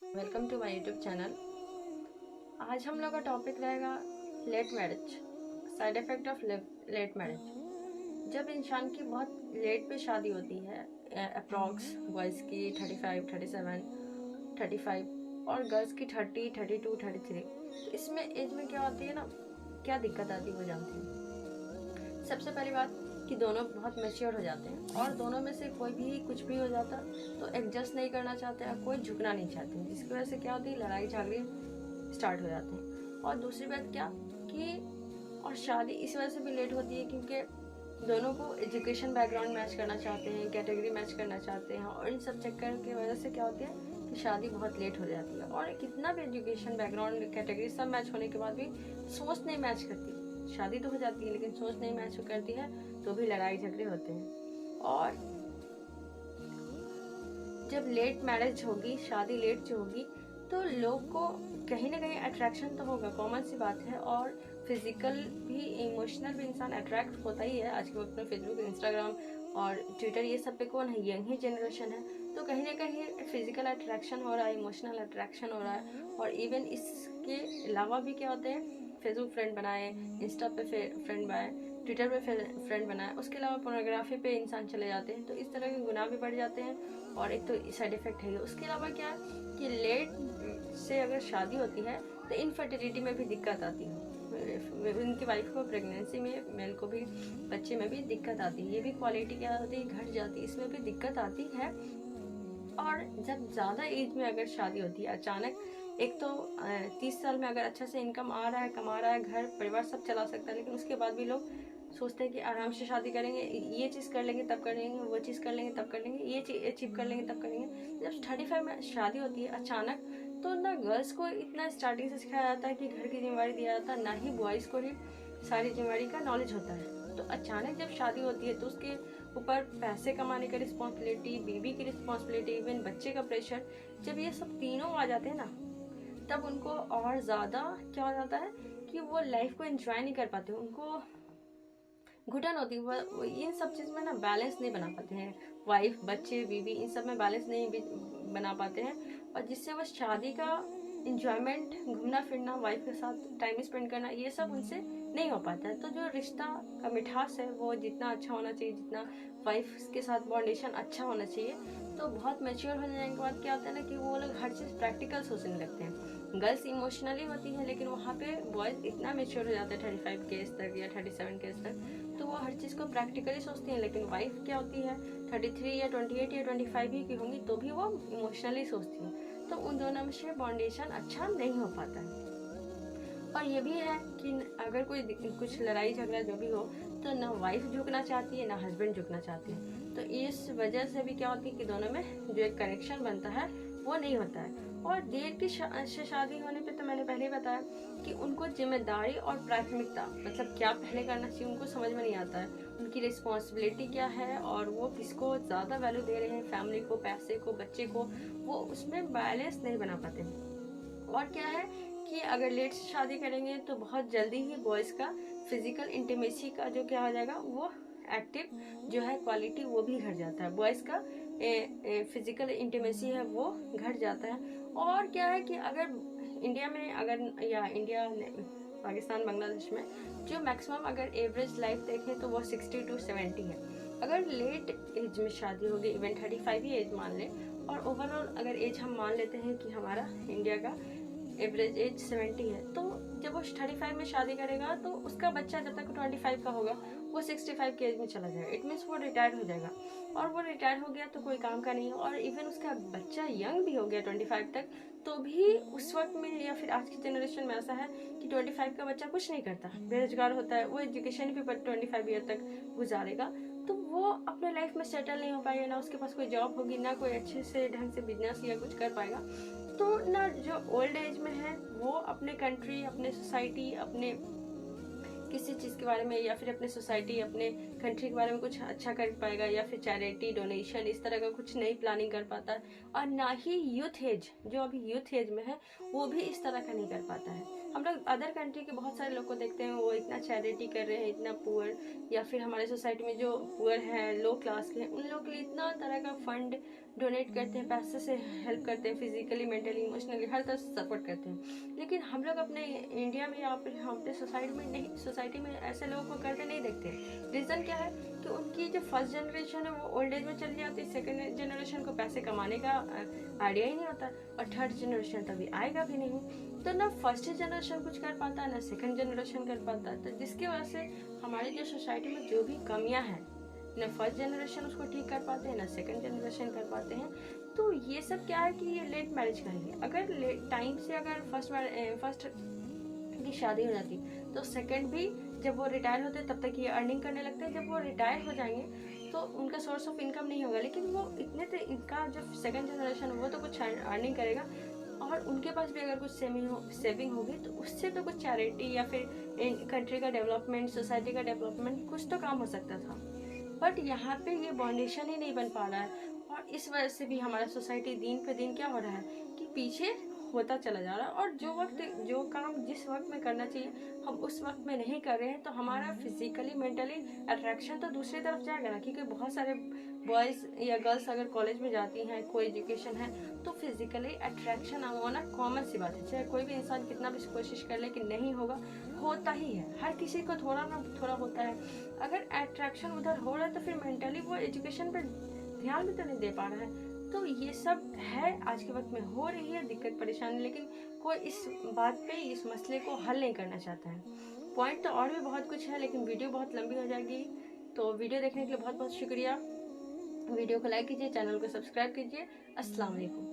Welcome to my YouTube channel. आज हम लोग का टॉपिक रहेगा late marriage, side effect of late marriage. जब इंसान की बहुत लेट पे शादी होती है, अप्रॉक्स बॉयज़ की 35, 37, 35 और गर्ल्स की 30, 32, 33, तो इसमें एज में क्या होती है ना, क्या दिक्कत आती है वो जानती हूँ। सबसे पहली बात कि दोनों बहुत मैच्योर हो जाते हैं और दोनों में से कोई भी कुछ भी हो जाता तो एडजस्ट नहीं करना चाहते और कोई झुकना नहीं चाहते, जिसकी वजह से क्या होती है, लड़ाई झगड़े स्टार्ट हो जाते हैं। और दूसरी बात क्या कि और शादी इस वजह से भी लेट होती है क्योंकि दोनों को एजुकेशन बैकग्राउंड मैच करना चाहते हैं, कैटेगरी मैच करना चाहते हैं, और इन सब चक्कर की वजह से क्या होती है कि शादी बहुत लेट हो जाती है। और कितना भी एजुकेशन बैकग्राउंड कैटेगरी सब मैच होने के बाद भी सोच नहीं मैच करती। शादी तो हो जाती है लेकिन सोच नहीं मैच करती है, तो भी लड़ाई झगड़े होते हैं। और जब लेट मैरिज होगी, शादी लेट जो होगी, तो लोग को कहीं ना कहीं अट्रैक्शन तो होगा, कॉमन सी बात है। और फिजिकल भी, इमोशनल भी इंसान अट्रैक्ट होता ही है। आज के वक्त में फेसबुक, इंस्टाग्राम और ट्विटर ये सब पे कौन है, यंग ही जनरेशन है, तो कहीं ना कहीं फिजिकल अट्रैक्शन हो रहा है, इमोशनल अट्रैक्शन हो रहा है। और इवन इसके अलावा भी क्या होते हैं, फेसबुक फ्रेंड बनाए, इंस्टा पे फ्रेंड बनाए, ट्विटर पे फ्रेंड बनाए, उसके अलावा पोर्नोग्राफी पे इंसान चले जाते हैं, तो इस तरह के गुनाह भी बढ़ जाते हैं। और एक तो साइड इफेक्ट है। उसके अलावा क्या है कि लेट से अगर शादी होती है तो इनफर्टिलिटी में भी दिक्कत आती है, उनकी वाइफ को प्रेगनेंसी में, मेल को भी बच्चे में भी दिक्कत आती है, ये भी क्वालिटी क्या होती है, घट जाती है, इसमें भी दिक्कत आती है। और जब ज़्यादा एज में अगर शादी होती है अचानक, एक तो 30 साल में अगर अच्छा से इनकम आ रहा है, कमा रहा है, घर परिवार सब चला सकता है, लेकिन उसके बाद भी लोग सोचते हैं कि आराम से शादी करेंगे, ये चीज़ कर लेंगे तब कर लेंगे, वो चीज़ कर लेंगे तब कर लेंगे, ये चीज़ अचीव कर लेंगे तब कर लेंगे। जब 35 में शादी होती है अचानक, तो ना गर्ल्स को इतना स्टार्टिंग से सिखाया जाता है कि घर की जिम्मेवारी दिया जाता है, ना ही बॉयज़ को ही सारी जिम्मेवारी का नॉलेज होता है। तो अचानक जब शादी होती है तो उसके ऊपर पैसे कमाने का रिस्पॉन्सिबिलिटी, बीवी की रिस्पॉन्सिबिलिटी, इवन बच्चे का प्रेशर, जब ये सब तीनों आ जाते हैं ना, तब उनको और ज़्यादा क्या हो जाता है कि वो लाइफ को एंजॉय नहीं कर पाते, उनको घुटन होती है। वो इन सब चीज़ में ना बैलेंस नहीं बना पाते हैं, वाइफ, बच्चे, बीवी, इन सब में बैलेंस नहीं बना पाते हैं। और जिससे वो शादी का इंजॉयमेंट, घूमना फिरना, वाइफ के साथ टाइम स्पेंड करना, ये सब उनसे नहीं हो पाता है। तो जो रिश्ता का मिठास है वो जितना अच्छा होना चाहिए, जितना वाइफ के साथ बॉन्डेशन अच्छा होना चाहिए, तो बहुत मैच्योर हो जाने के बाद क्या होता है ना कि वो लोग हर चीज़ प्रैक्टिकल सोचने लगते हैं। गर्ल्स इमोशनली होती है लेकिन वहाँ पे बॉयज़ इतना मैच्योर हो जाता है 35 के एज तक या 37 के एज तक, तो वो हर चीज़ को प्रैक्टिकली सोचती हैं। लेकिन वाइफ क्या होती है, 33 या 28 या 25 ही की होंगी तो भी वो इमोशनली सोचती हैं, तो उन दोनों में से बॉन्डेशन अच्छा नहीं हो पाता है। और ये भी है कि अगर कोई कुछ लड़ाई झगड़ा जो भी हो, तो ना वाइफ झुकना चाहती है ना हस्बैंड झुकना चाहते हैं, तो इस वजह से भी क्या होती है कि दोनों में जो एक कनेक्शन बनता है वो नहीं होता है। और देर की से शादी होने पे तो मैंने पहले ही बताया कि उनको जिम्मेदारी और प्राथमिकता, मतलब क्या पहले करना चाहिए उनको समझ में नहीं आता है, उनकी रिस्पॉन्सिबिलिटी क्या है और वो किसको ज़्यादा वैल्यू दे रहे हैं, फैमिली को, पैसे को, बच्चे को, वो उसमें बैलेंस नहीं बना पाते। और क्या है कि अगर लेट से शादी करेंगे तो बहुत जल्दी ही बॉयज़ का फिजिकल इंटीमेसी का जो क्या हो जाएगा, वो एक्टिव जो है क्वालिटी वो भी घट जाता है, बॉयज़ का फिजिकल इंटीमेसी है वो घट जाता है। और क्या है कि अगर इंडिया में, अगर या इंडिया, पाकिस्तान, बांग्लादेश में जो मैक्सिमम अगर एवरेज लाइफ देखें तो वो 60 to 70 है। अगर लेट एज में शादी होगी, इवन 35 ही एज मान लें, और ओवरऑल अगर एज हम मान लेते हैं कि हमारा इंडिया का एवरेज एज 70 है, तो जब वो 35 में शादी करेगा तो उसका बच्चा जब तक 25 का होगा वो 65 के एज में चला जाएगा, इट मीन्स वो रिटायर हो जाएगा। और वो रिटायर हो गया तो कोई काम का नहीं है, और इवन उसका बच्चा यंग भी हो गया 25 तक, तो भी उस वक्त में या फिर आज की जनरेशन में ऐसा है कि 25 का बच्चा कुछ नहीं करता, बेरोजगार होता है, वो एजुकेशन भी 25 ईयर तक गुजारेगा, तो वो अपने लाइफ में सेटल नहीं हो पाएगा, ना उसके पास कोई जॉब होगी, ना कोई अच्छे से ढंग से बिजनेस या कुछ कर पाएगा। तो ना जो ओल्ड एज में है वो अपने कंट्री, अपने सोसाइटी, अपने किसी चीज़ के बारे में या फिर अपने सोसाइटी, अपने कंट्री के बारे में कुछ अच्छा कर पाएगा, या फिर चैरिटी, डोनेशन, इस तरह का कुछ नई प्लानिंग कर पाता है। और ना ही यूथ एज, जो अभी यूथ एज में है, वो भी इस तरह का नहीं कर पाता है। हम लोग अदर कंट्री के बहुत सारे लोग को देखते हैं, वो इतना चैरिटी कर रहे हैं, इतना पुअर, या फिर हमारे सोसाइटी में जो पुअर है, लो क्लास के हैं, उन लोग के लिए इतना तरह का फंड डोनेट करते हैं, पैसे से हेल्प करते हैं, फिजिकली, मेंटली, इमोशनली हर तरह से सपोर्ट करते हैं। लेकिन हम लोग अपने इंडिया में या फिर हम अपने सोसाइटी में ऐसे लोगों को करते नहीं देखते। रीज़न क्या है कि उनकी जो फर्स्ट जनरेशन है वो ओल्ड एज में चली जाती है, सेकेंड जनरेशन को पैसे कमाने का आइडिया ही नहीं होता, और थर्ड जनरेशन तभी आएगा भी नहीं। तो ना फर्स्ट जनरेशन कुछ कर पाता है, ना सेकेंड जनरेशन कर पाता है। तो जिसकी वजह से हमारी जो सोसाइटी में जो भी कमियां हैं, ना फर्स्ट जनरेशन उसको ठीक कर पाते हैं, ना सेकंड जनरेशन कर पाते हैं। तो ये सब क्या है कि ये लेट मैरिज करेंगे। अगर लेट टाइम से अगर फर्स्ट की शादी हो जाती तो सेकंड भी जब वो रिटायर होते तब तक ये अर्निंग करने लगते हैं। जब वो रिटायर हो जाएंगे तो उनका सोर्स ऑफ इनकम नहीं होगा, लेकिन वो इतने तो इनका जो सेकंड जनरेशन वो तो कुछ अर्निंग करेगा, और उनके पास भी अगर कुछ सेविंग होगी तो उससे तो कुछ चैरिटी या फिर कंट्री का डेवलपमेंट, सोसाइटी का डेवलपमेंट कुछ तो काम हो सकता था। बट यहाँ पे ये बाउंडेशन ही नहीं बन पा रहा है, और इस वजह से भी हमारा सोसाइटी दिन पे दिन क्या हो रहा है कि पीछे होता चला जा रहा है। और जो काम जिस वक्त में करना चाहिए हम उस वक्त में नहीं कर रहे हैं, तो हमारा फिजिकली मेंटली अट्रैक्शन तो दूसरी तरफ जाएगा ना। क्योंकि बहुत सारे बॉयज़ या गर्ल्स अगर कॉलेज में जाती हैं, कोई एजुकेशन है, तो फिजिकली अट्रैक्शन होना कॉमन सी बात है। चाहे कोई भी इंसान कितना भी कोशिश कर ले कि नहीं होगा, होता ही है, हर किसी को थोड़ा ना थोड़ा होता है। अगर अट्रैक्शन उधर हो रहा है तो फिर मेंटली वो एजुकेशन पर ध्यान भी तो नहीं दे पा रहा है। तो ये सब है, आज के वक्त में हो रही है दिक्कत परेशानी, लेकिन कोई इस बात पे, इस मसले को हल नहीं करना चाहता है। पॉइंट तो और भी बहुत कुछ है, लेकिन वीडियो बहुत लंबी हो जाएगी। तो वीडियो देखने के लिए बहुत बहुत शुक्रिया। वीडियो को लाइक कीजिए, चैनल को सब्सक्राइब कीजिए। अस्सलाम वालेकुम।